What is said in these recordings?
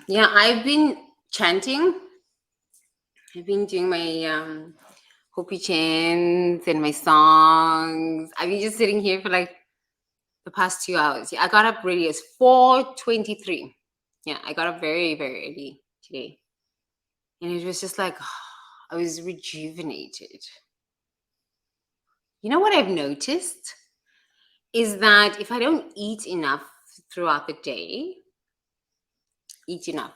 Yeah, I've been chanting. I've been doing my Hopi chants and my songs. I've been just sitting here for like the past 2 hours. Yeah, I got up really. It's 4:23. Yeah, I got up very, very early today. And it was just like, I was rejuvenated. You know what I've noticed? Is that if I don't eat enough throughout the day, eat enough.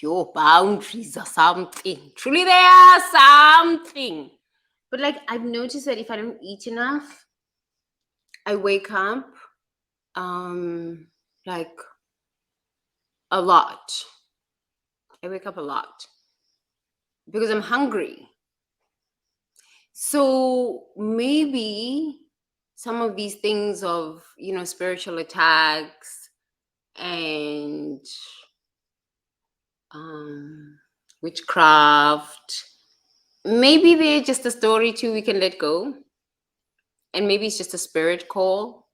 Your boundaries are something. Truly, they are something. But like, I've noticed that if I don't eat enough, I wake up like a lot. I wake up a lot because I'm hungry. So maybe some of these things of, spiritual attacks and witchcraft, maybe they're just a story too we can let go. And maybe it's just a spirit call.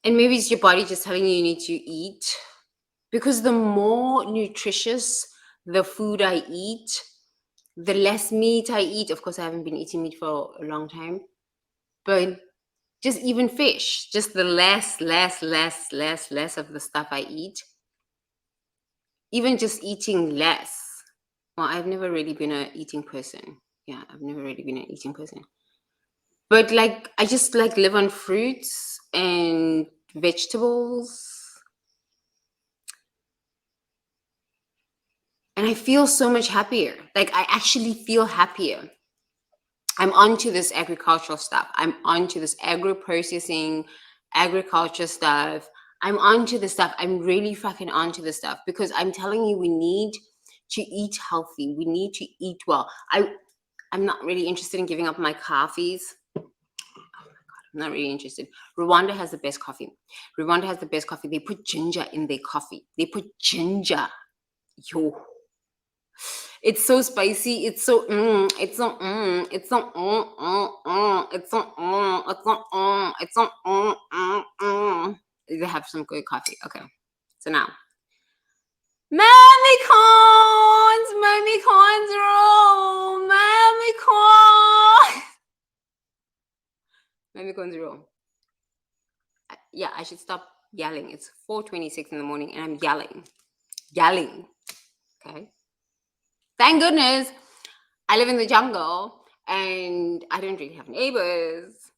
And maybe it's your body just telling you need to eat. Because the more nutritious the food I eat, the less meat I eat. Of course, I haven't been eating meat for a long time. But just even fish, just the less of the stuff I eat. Even just eating less. Well, I've never really been an eating person. Yeah, I've never really been an eating person. But like, I just like live on fruits and vegetables. And I feel so much happier. Like, I actually feel happier. I'm onto this agricultural stuff. I'm onto this agro-processing, agriculture stuff. I'm onto this stuff. I'm really fucking onto this stuff because I'm telling you, we need to eat healthy. We need to eat well. I'm not really interested in giving up my coffees. Oh my God, I'm not really interested. Rwanda has the best coffee. Rwanda has the best coffee. They put ginger in their coffee. They put ginger. Yo. It's so spicy. It's so it's so it's so it's so it's so They have some good coffee. Okay, so now, mammy corns roll, mammy corns roll. Yeah, I should stop yelling. It's 4:26 in the morning, and I'm yelling. Okay. Thank goodness I live in the jungle and I don't really have neighbors.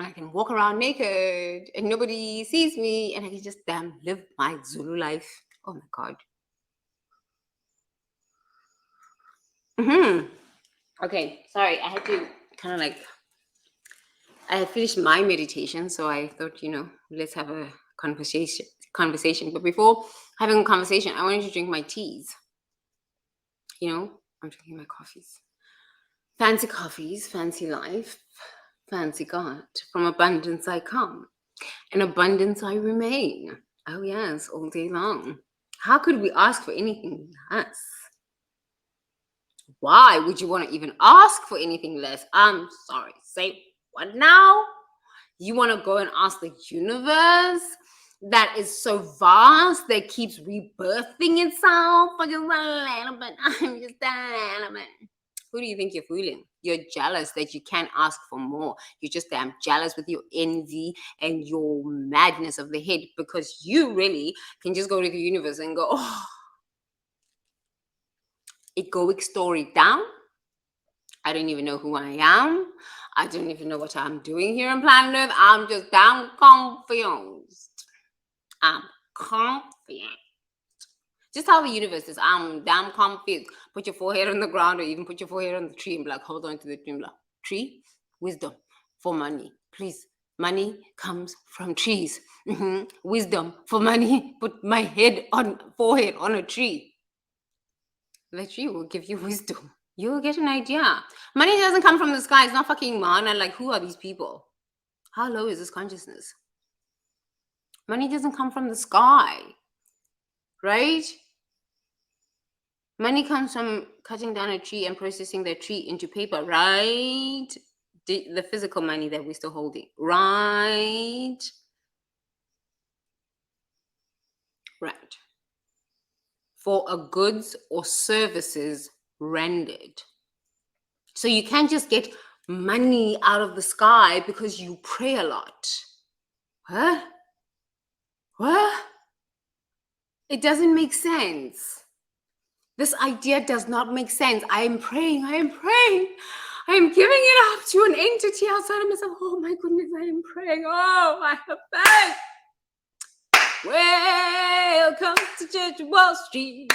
I can walk around naked and nobody sees me and I can just live my Zulu life. Oh my God. Okay, sorry. I had to kind of I had finished my meditation, so I thought, let's have a conversation. But before having a conversation, I wanted to drink my teas. I'm drinking my coffees. Fancy coffees, fancy life, fancy God. From abundance I come, in abundance I remain. Oh yes, all day long. How could we ask for anything less? Why would you want to even ask for anything less? I'm sorry. Say what now? You want to go and ask the universe that is so vast that keeps rebirthing itself for just a little bit? I'm just a little bit. Who do you think you're fooling? You're jealous that you can't ask for more. You're just damn jealous with your envy and your madness of the head because you really can just go to the universe and go, oh, egoic story down. I don't even know who I am. I don't even know what I'm doing here on planet Earth. I'm just damn confused. I'm confident. Just tell the universe this. I'm damn confused. Put your forehead on the ground or even put your forehead on the tree and be like, hold on to the tree and be like, tree, wisdom for money. Please. Money comes from trees. Wisdom for money. Put my forehead on a tree. The tree will give you wisdom. You'll get an idea. Money doesn't come from the sky. It's not fucking mana. Like, who are these people? How low is this consciousness? Money doesn't come from the sky, right? Money comes from cutting down a tree and processing the tree into paper, right? The physical money that we're still holding, right? Right. For a goods or services rendered. So you can't just get money out of the sky because you pray a lot. Huh? What? It doesn't make sense. This idea does not make sense. I am praying. I am giving it up to an entity outside of myself. Oh my goodness, I am praying. Oh, I have faith. Welcome to Church Wall Street.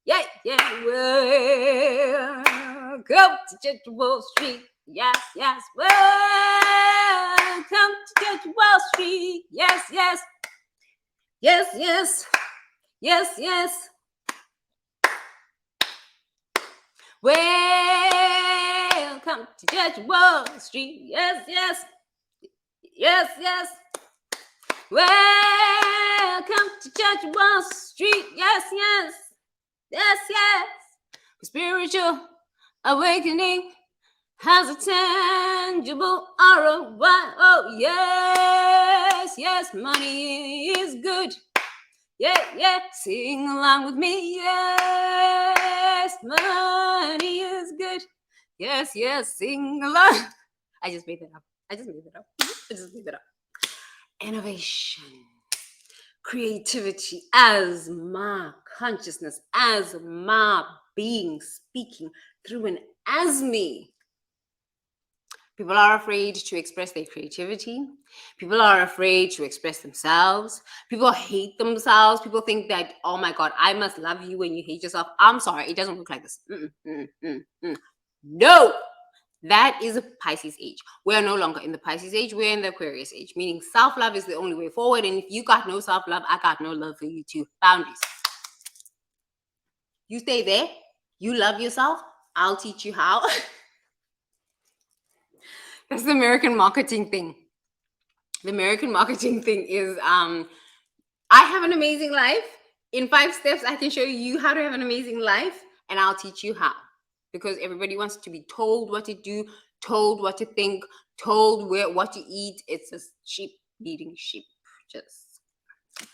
Yeah. Welcome to Church Wall Street. Yes. Welcome to Church Wall Street. Yes. Welcome to Church Wall Street. Yes. Welcome to Church Wall Street. Yes. Spiritual awakening has a tangible ROI. Oh, yes. Money is good. Yeah. Sing along with me. Yes, money is good. Yes. Sing along. I just made that up. Innovation, creativity as my consciousness, as my being speaking through and as me. People are afraid to express their creativity. People are afraid to express themselves. People hate themselves. People think that, oh my God, I must love you when you hate yourself. I'm sorry, it doesn't work like this. No, that is a Pisces age. We're no longer in the Pisces age. We're in the Aquarius age, meaning self-love is the only way forward. And if you got no self-love, I got no love for you too. Boundaries. You stay there. You love yourself. I'll teach you how. That's the American marketing thing. The American marketing thing is, I have an amazing life. In 5 steps, I can show you how to have an amazing life, and I'll teach you how. Because everybody wants to be told what to do, told what to think, told what to eat. It's a sheep eating sheep.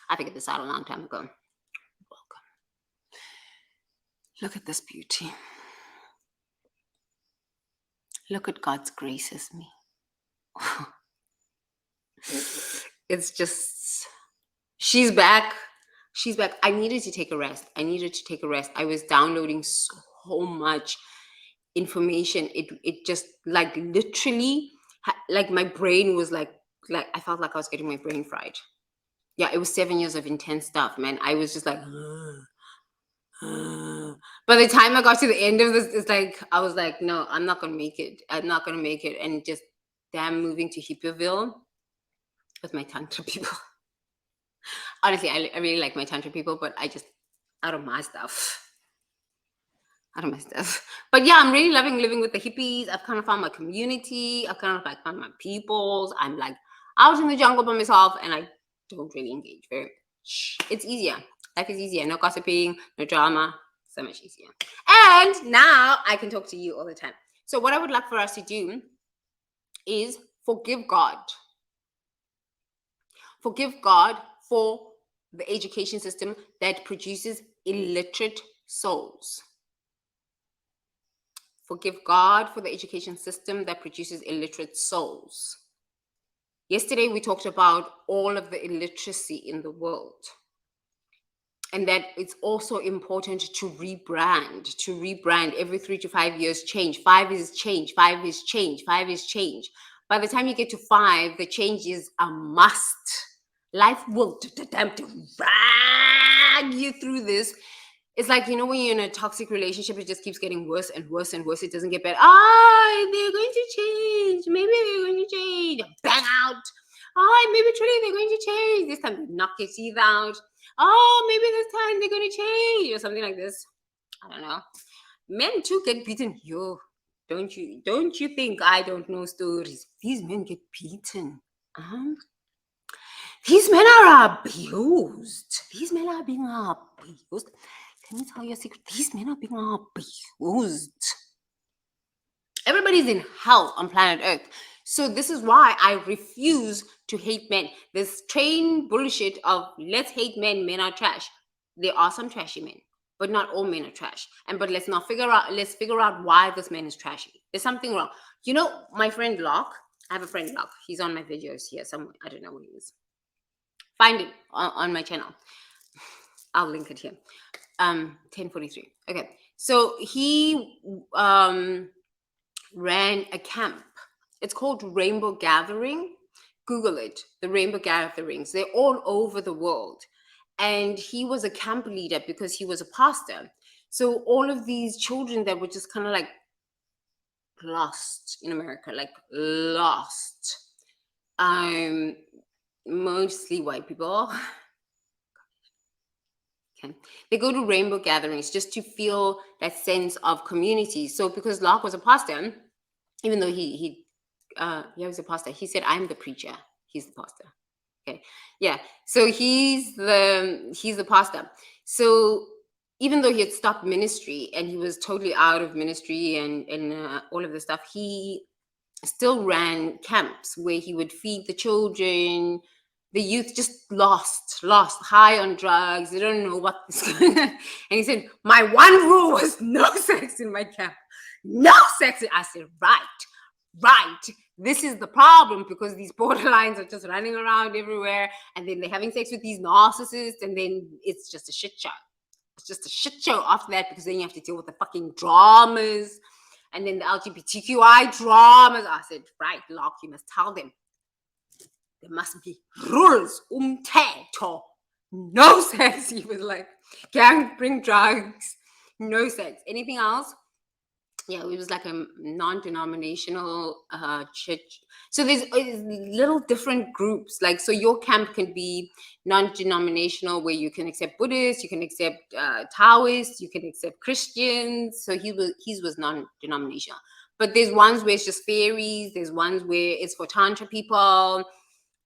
I figured this out a long time ago. Welcome. Look at this beauty. Look at God's grace as me. It's just, she's back. I needed to take a rest. I was downloading so much information. It just like literally, like my brain was like I felt like I was getting my brain fried. Yeah, it was 7 years of intense stuff, man. I was just like, by the time I got to the end of this, it's like, I was like, no, I'm not going to make it. And just damn moving to Hippieville with my Tantra people. Honestly, I really like my Tantra people, but I just, out of my stuff. But yeah, I'm really loving living with the hippies. I've kind of found my community. I've kind of like found my peoples. I'm like out in the jungle by myself, and I don't really engage very much. It's easier. Life is easier. No gossiping, no drama. So much easier. And now I can talk to you all the time. So what I would like for us to do is forgive God. Forgive God for the education system that produces illiterate souls. Forgive God for the education system that produces illiterate souls. Yesterday, we talked about all of the illiteracy in the world. And that it's also important to rebrand every 3 to 5 years, change. 5 is change. By the time you get to 5, the change is a must. Life will drag you through this. It's like, when you're in a toxic relationship, it just keeps getting worse and worse and worse. It doesn't get better. They're going to change. Maybe they're going to change. Bang out. Maybe truly they're going to change. This time they knock your teeth out. Maybe this time they're going to change or something like this. I don't know. Men too get beaten. Don't you think I don't know stories? These men get beaten. These men are abused. These men are being abused. Let me tell you a secret. These men are being abused. Everybody's in hell on planet Earth. So this is why I refuse to hate men. This train bullshit of let's hate men, men are trash. There are some trashy men, but not all men are trash. But let's figure out why this man is trashy. There's something wrong. You know, my friend Locke, I have a friend Locke. He's on my videos here somewhere. I don't know where he is. Find it on my channel. I'll link it here. 10:43. Okay. So he ran a camp. It's called Rainbow Gathering. Google it, the Rainbow Gatherings. They're all over the world. And he was a camp leader because he was a pastor. So all of these children that were just kind of like lost in America, like lost. Mostly white people. Okay. They go to rainbow gatherings just to feel that sense of community. So because Locke was a pastor, even though he was a pastor, he said, I'm the preacher. He's the pastor. Okay. Yeah. So he's the pastor. So even though he had stopped ministry and he was totally out of ministry and all of this stuff, he still ran camps where he would feed the children. The youth just lost, high on drugs. They don't know what is going on. And he said, my one rule was no sex in my camp. No sex. I said, right. This is the problem because these borderlines are just running around everywhere. And then they're having sex with these narcissists. And then it's just a shit show. It's just a shit show after that because then you have to deal with the fucking dramas. And then the LGBTQI dramas. I said, right, Locke, you must tell them. There must be rules. Umthetho. No sex. He was like, can't bring drugs. No sex. Anything else? Yeah, it was like a non-denominational church. So there's little different groups. Like, so your camp can be non-denominational, where you can accept Buddhists, you can accept Taoists, you can accept Christians. So his was non-denominational. But there's ones where it's just fairies. There's ones where it's for Tantra people.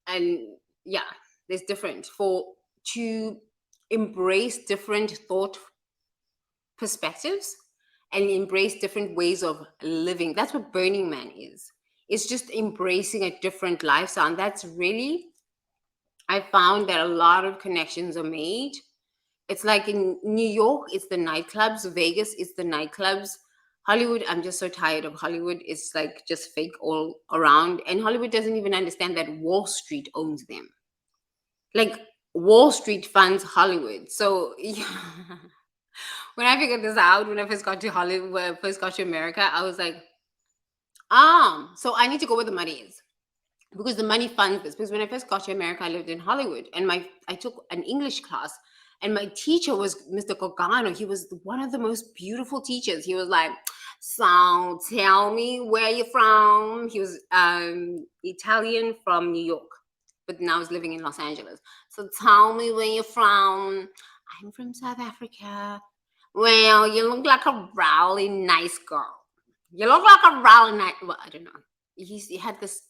And yeah, there's different to embrace different thought perspectives and embrace different ways of living. That's what Burning Man is. It's just embracing a different lifestyle. And that's really, I found that a lot of connections are made. It's like in New York, it's the nightclubs. Vegas, it's the nightclubs. Hollywood, I'm just so tired of Hollywood. It's like just fake all around. And Hollywood doesn't even understand that Wall Street owns them. Like Wall Street funds Hollywood. So yeah. When I figured this out, when I first got to Hollywood, when I first got to America, I was like, so I need to go where the money is. Because the money funds this. Because when I first got to America, I lived in Hollywood. And I took an English class. And my teacher was Mr. Cogano. He was one of the most beautiful teachers. He was like, so tell me where you're from. He was Italian from New York, but now he's living in Los Angeles. So tell me where you're from. I'm from South Africa. Well, you look like a really nice girl. You look like a really nice, well, I don't know. He had this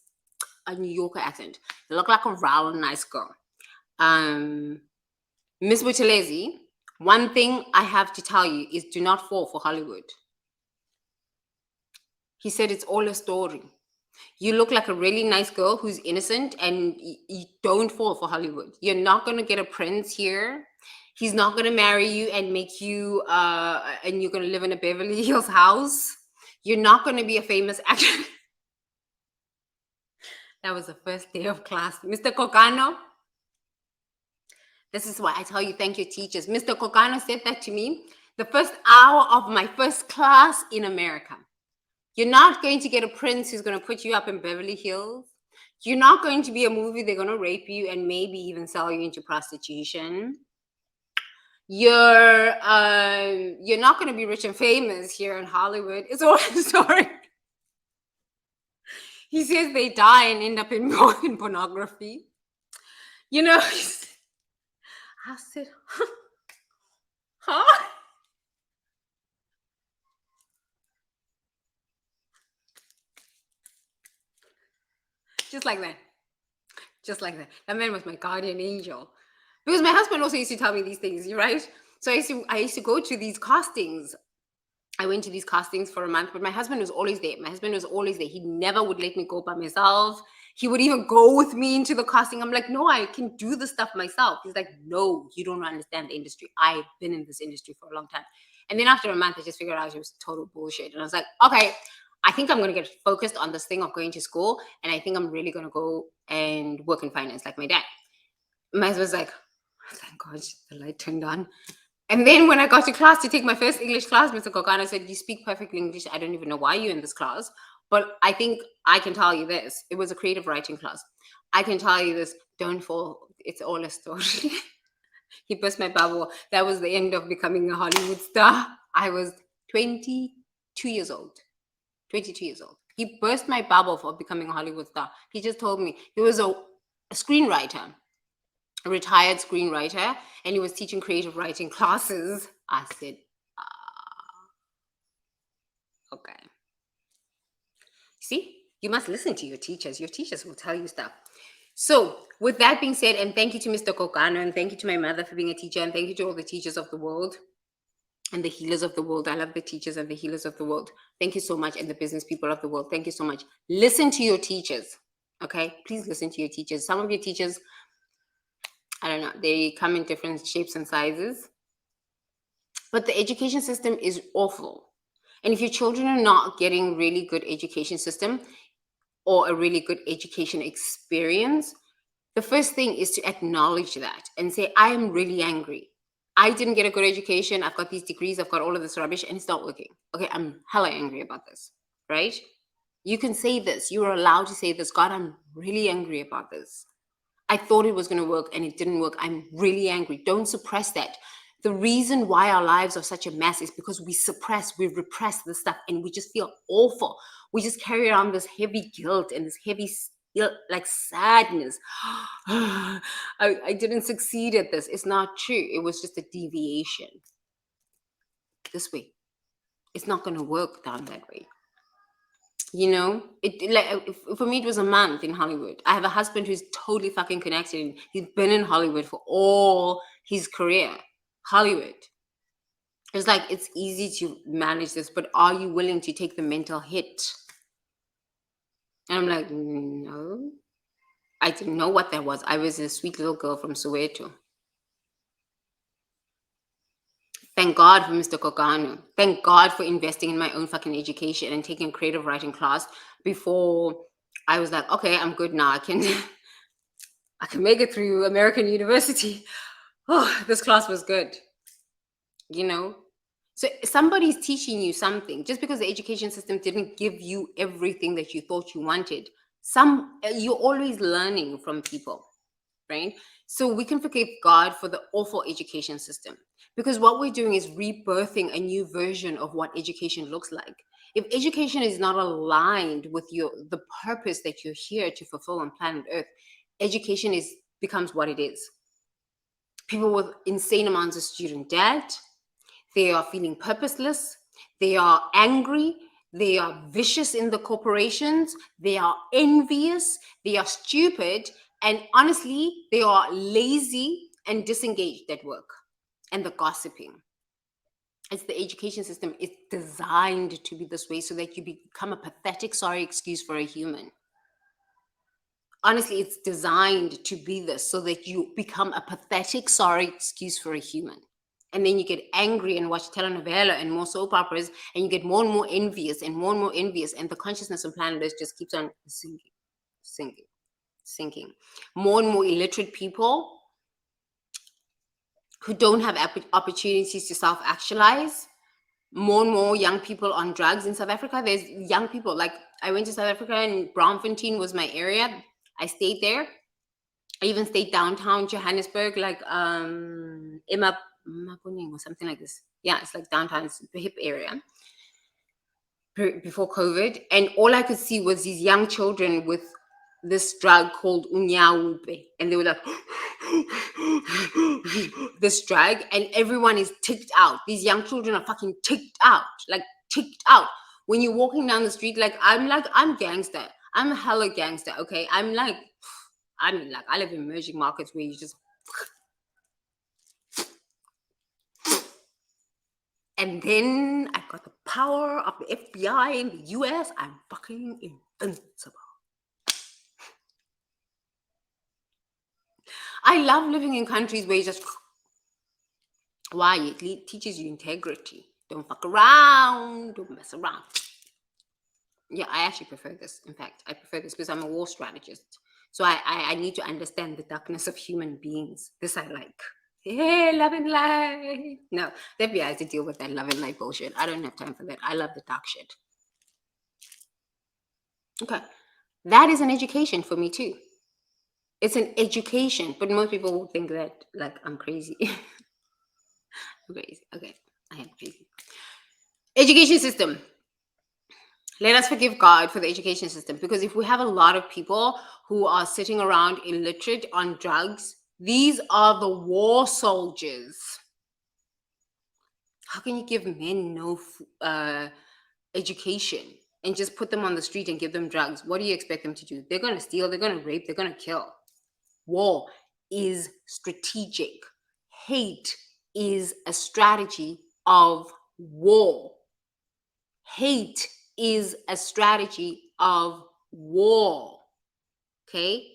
a New Yorker accent. You look like a really nice girl. Miss Buchalezi, one thing I have to tell you is do not fall for Hollywood. He said it's all a story. You look like a really nice girl who's innocent, and you don't fall for Hollywood. You're not going to get a prince here. He's not going to marry you and make you, and you're going to live in a Beverly Hills house. You're not going to be a famous actor. That was the first day of class. Mr. Cocano, this is why I tell you, thank you, teachers. Mr. Cocano said that to me the first hour of my first class in America. You're not going to get a prince who's going to put you up in Beverly Hills. You're not going to be a movie. They're going to rape you and maybe even sell you into prostitution. You're not going to be rich and famous here in Hollywood. It's all a story. He says they die and end up in pornography. You know, I said, huh? Just like that. Just like that. That man was my guardian angel. Because my husband also used to tell me these things, right? So I used to go to these castings. I went to these castings for a month, but my husband was always there. My husband was always there. He never would let me go by myself. He would even go with me into the casting. I'm like, no, I can do the stuff myself. He's like, no, you don't understand the industry. I've been in this industry for a long time. And then after a month, I just figured out it was total bullshit. And I was like, okay, I think I'm going to get focused on this thing of going to school. And I think I'm really going to go and work in finance like my dad. My husband was like, thank God the light turned on. And then when I got to class to take my first English class, Mr. Kokana said, you speak perfect English. I don't even know why you're in this class. But I think I can tell you this. It was a creative writing class. I can tell you this. Don't fall. It's all a story. He burst my bubble. That was the end of becoming a Hollywood star. I was 22 years old. 22 years old. He burst my bubble for becoming a Hollywood star. He just told me he was a screenwriter, a retired screenwriter, and he was teaching creative writing classes. I said, okay. See, you must listen to your teachers. Your teachers will tell you stuff. So with that being said, and thank you to Mr. Kokano, and thank you to my mother for being a teacher, and thank you to all the teachers of the world and the healers of the world. I love the teachers and the healers of the world. Thank you so much. And the business people of the world. Thank you so much. Listen to your teachers. Okay? Please listen to your teachers. Some of your teachers, I don't know, they come in different shapes and sizes. But the education system is awful. And if your children are not getting really good education system or a really good education experience, the first thing is to acknowledge that and say, I am really angry. I didn't get a good education. I've got these degrees. I've got all of this rubbish and it's not working. Okay, I'm hella angry about this, right? You can say this. You are allowed to say this. God, I'm really angry about this. I thought it was going to work and it didn't work. I'm really angry. Don't suppress that. The reason why our lives are such a mess is because we repress this stuff and we just feel awful. We just carry around this heavy guilt and this heavy like sadness. I didn't succeed at this. It's not true. It was just a deviation. This way. It's not going to work down that way. You know, for me, it was a month in Hollywood. I have a husband who's totally fucking connected. He's been in Hollywood for all his career. Hollywood. It's like, it's easy to manage this, but are you willing to take the mental hit? And I'm like, no. I didn't know what that was. I was a sweet little girl from Soweto. Thank God for Mr. Kokano. Thank God for investing in my own fucking education and taking a creative writing class before I was like, okay, I'm good now. I can make it through American University. Oh, this class was good. You know? So somebody's teaching you something. Just because the education system didn't give you everything that you thought you wanted, you're always learning from people, right? So we can forgive God for the awful education system, because what we're doing is rebirthing a new version of what education looks like. If education is not aligned with the purpose that you're here to fulfill on planet Earth, education becomes what it is. People with insane amounts of student debt, they are feeling purposeless, they are angry, they are vicious in the corporations, they are envious, they are stupid, and honestly, they are lazy and disengaged at work, and the gossiping. It's the education system. It's designed to be this way so that you become a pathetic, sorry excuse for a human. Honestly, it's designed to be this so that you become a pathetic, sorry excuse for a human. And then you get angry and watch telenovela and more soap operas, and you get more and more envious and more and more envious, and the consciousness of planet Earth just keeps on sinking. More and more illiterate people who don't have opportunities to self-actualize. More and more young people on drugs in South Africa. There's young people, like I went to South Africa and Braamfontein was my area. I stayed there. I even stayed downtown Johannesburg, like Emma or something like this. Yeah, it's like downtown, it's the hip area before COVID. And all I could see was these young children with this drug called unyawupe. And they were like, this drug, and everyone is ticked out. These young children are fucking ticked out, like ticked out. When you're walking down the street, I'm gangster. I'm hella gangster, okay? I live in emerging markets where you just, and then I got the power of the FBI in the US. I'm fucking invincible. I love living in countries where you just, why? It teaches you integrity. Don't fuck around. Don't mess around. Yeah, I actually prefer this. In fact, I prefer this because I'm a war strategist. So I need to understand the darkness of human beings. This I like. Hey, love and light. No, the FBI has to deal with that love and light bullshit. I don't have time for that. I love the dark shit. Okay. That is an education for me too. It's an education, but most people will think that like I'm crazy. I'm crazy. Okay. I am crazy. Education system. Let us forgive God for the education system, because if we have a lot of people who are sitting around illiterate on drugs, these are the war soldiers. How can you give men no education and just put them on the street and give them drugs? What do you expect them to do? They're going to steal, they're going to rape, they're going to kill. War is strategic. Hate is a strategy of war. Hate is a strategy of war. Okay?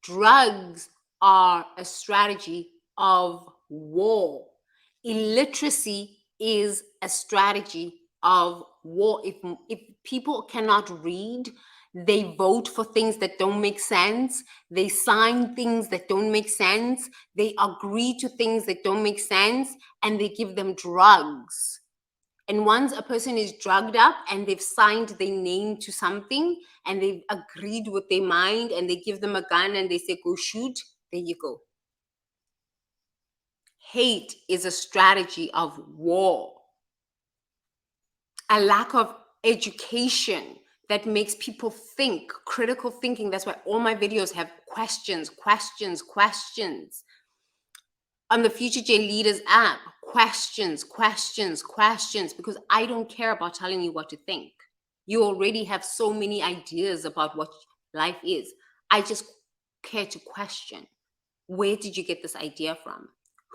Drugs are a strategy of war. Illiteracy is a strategy of war. If people cannot read, they vote for things that don't make sense. They sign things that don't make sense. They agree to things that don't make sense, and they give them drugs. And once a person is drugged up and they've signed their name to something and they've agreed with their mind, and they give them a gun and they say, go shoot, there you go. Hate is a strategy of war. A lack of education that makes people think, critical thinking. That's why all my videos have questions. On the Future Gen Leaders app, questions, because I don't care about telling you what to think. You already have so many ideas about what life is. I just care to question. Where did you get this idea from?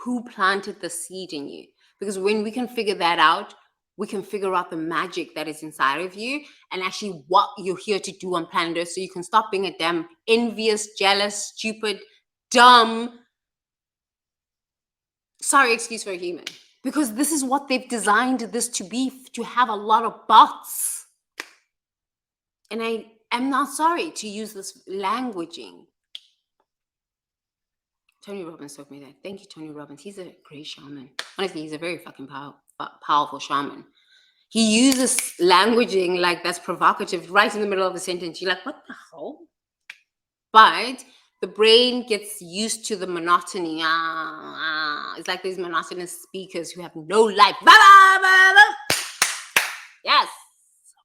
Who planted the seed in you? Because when we can figure that out, we can figure out the magic that is inside of you and actually what you're here to do on planet Earth, so you can stop being a damn envious, jealous, stupid, dumb, sorry excuse for a human. Because this is what they've designed this to be, to have a lot of bots. And I am not sorry to use this languaging. Tony Robbins taught me that. Thank you, Tony Robbins. He's a great shaman. Honestly, he's a very fucking powerful shaman. He uses languaging like that's provocative right in the middle of a sentence. You're like, what the hell? But the brain gets used to the monotony. It's like these monotonous speakers who have no life. Yes.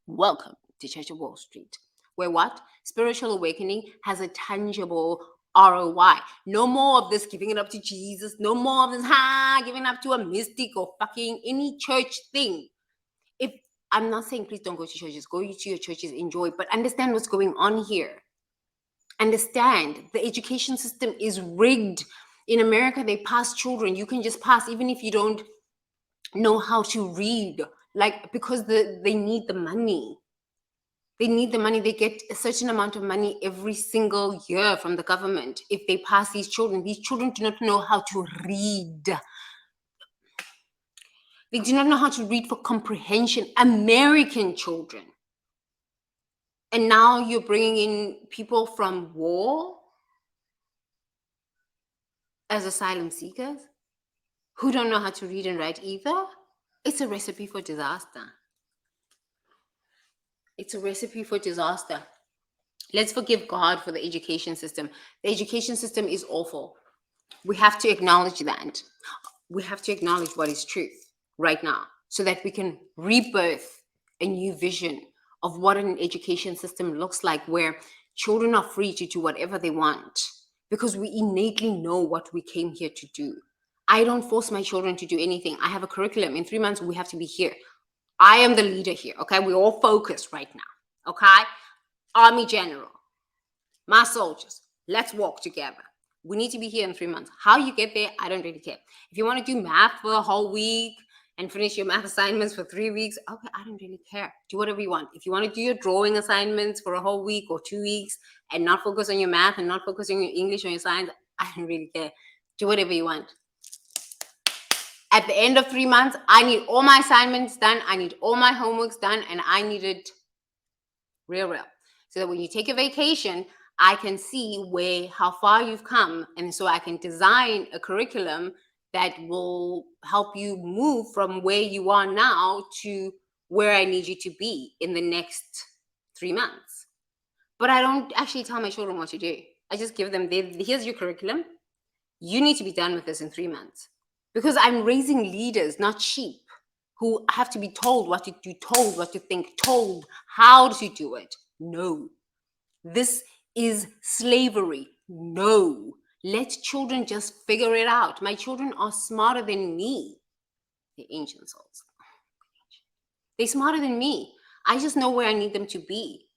Welcome to Church of Wall Street, where what? Spiritual awakening has a tangible ROI. No more of this giving it up to Jesus. No more of this giving up to a mystic or fucking any church thing. If I'm not saying please don't go to churches, go to your churches, enjoy, but understand what's going on here. Understand the education system is rigged. In America, they pass children. You can just pass even if you don't know how to read, like because they need the money. They need the money. They get a certain amount of money every single year from the government. If they pass these children do not know how to read. They do not know how to read for comprehension. American children. And now you're bringing in people from war as asylum seekers who don't know how to read and write either. It's a recipe for disaster. It's a recipe for disaster. Let's forgive God for the education system. The education system is awful. We have to acknowledge that. We have to acknowledge what is truth right now so that we can rebirth a new vision of what an education system looks like, where children are free to do whatever they want because we innately know what we came here to do. I don't force my children to do anything. I have a curriculum. In 3 months, we have to be here. I am the leader here, okay? We're all focused right now, okay? Army general, my soldiers, let's walk together. We need to be here in 3 months. How you get there, I don't really care. If you want to do math for a whole week and finish your math assignments for 3 weeks, okay, I don't really care. Do whatever you want. If you want to do your drawing assignments for a whole week or 2 weeks and not focus on your math and not focus on your English or your science, I don't really care. Do whatever you want. At the end of 3 months, I need all my assignments done. I need all my homeworks done, and I need it real. So that when you take a vacation, I can see how far you've come. And so I can design a curriculum that will help you move from where you are now to where I need you to be in the next 3 months. But I don't actually tell my children what to do. I just give them, here's your curriculum. You need to be done with this in 3 months. Because I'm raising leaders, not sheep, who have to be told what to do, told what to think, told how to do it. No. This is slavery. No. Let children just figure it out. My children are smarter than me. The ancient souls. They're smarter than me. I just know where I need them to be.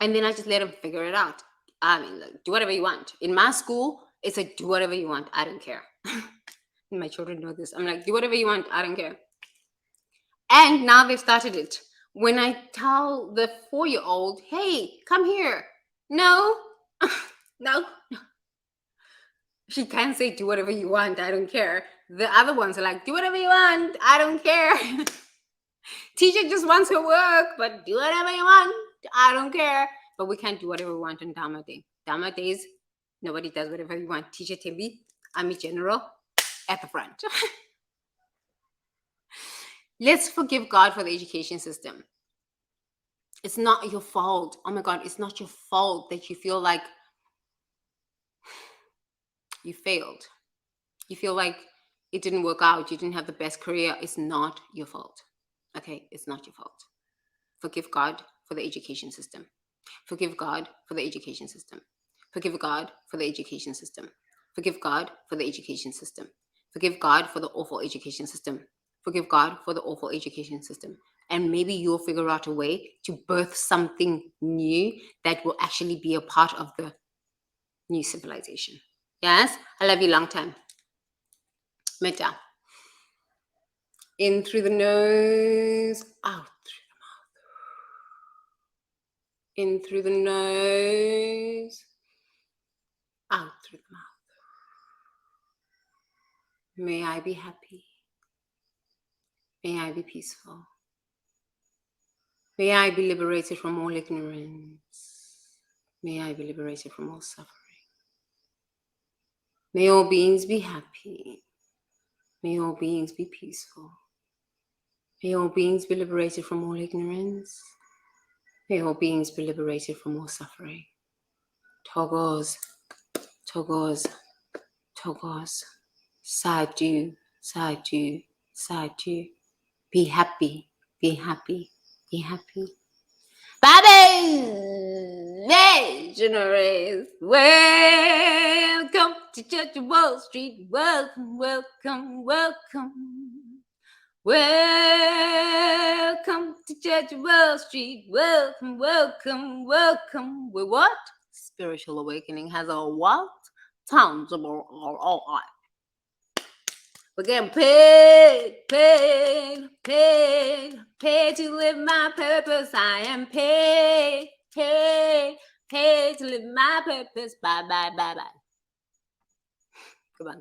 And then I just let them figure it out. I mean, like, do whatever you want. In my school, it's like, do whatever you want. I don't care. My children know this. I'm like, do whatever you want. I don't care. And now they've started it. When I tell the 4-year-old, hey, come here. No, no. She can't say, do whatever you want. I don't care. The other ones are like, do whatever you want. I don't care. Teacher just wants her work, but do whatever you want. I don't care. But we can't do whatever we want on Dharma Day. Dharma days, nobody does whatever you want. Teacher Timby, Army General, at the front. Let's forgive God for the education system. It's not your fault. Oh my God, it's not your fault that you feel like you failed. You feel like it didn't work out. You didn't have the best career. It's not your fault. Okay, it's not your fault. Forgive God for the education system. Forgive God for the education system. Forgive God for the education system. Forgive God for the education system. Forgive God for the awful education system. Forgive God for the awful education system. And maybe you'll figure out a way to birth something new that will actually be a part of the new civilization. Yes? I love you long time. Metta. In through the nose, out through the mouth. In through the nose, out through the mouth. May I be happy. May I be peaceful. May I be liberated from all ignorance. May I be liberated from all suffering. May all beings be happy. May all beings be peaceful. May all beings be liberated from all ignorance. May all beings be liberated from all suffering. Togos, togos, togos. Sadhu, sadhu, sadhu. Be happy, be happy, be happy. Bobby! Visionaries! Welcome to Church of Wall Street. Welcome, welcome, welcome. Welcome to Church of Wall Street. Welcome, welcome, welcome. With what? Spiritual awakening has a what? Tangible ROI. We're getting paid to live my purpose. I am paid to live my purpose. Bye, bye, bye, bye. Come on, go.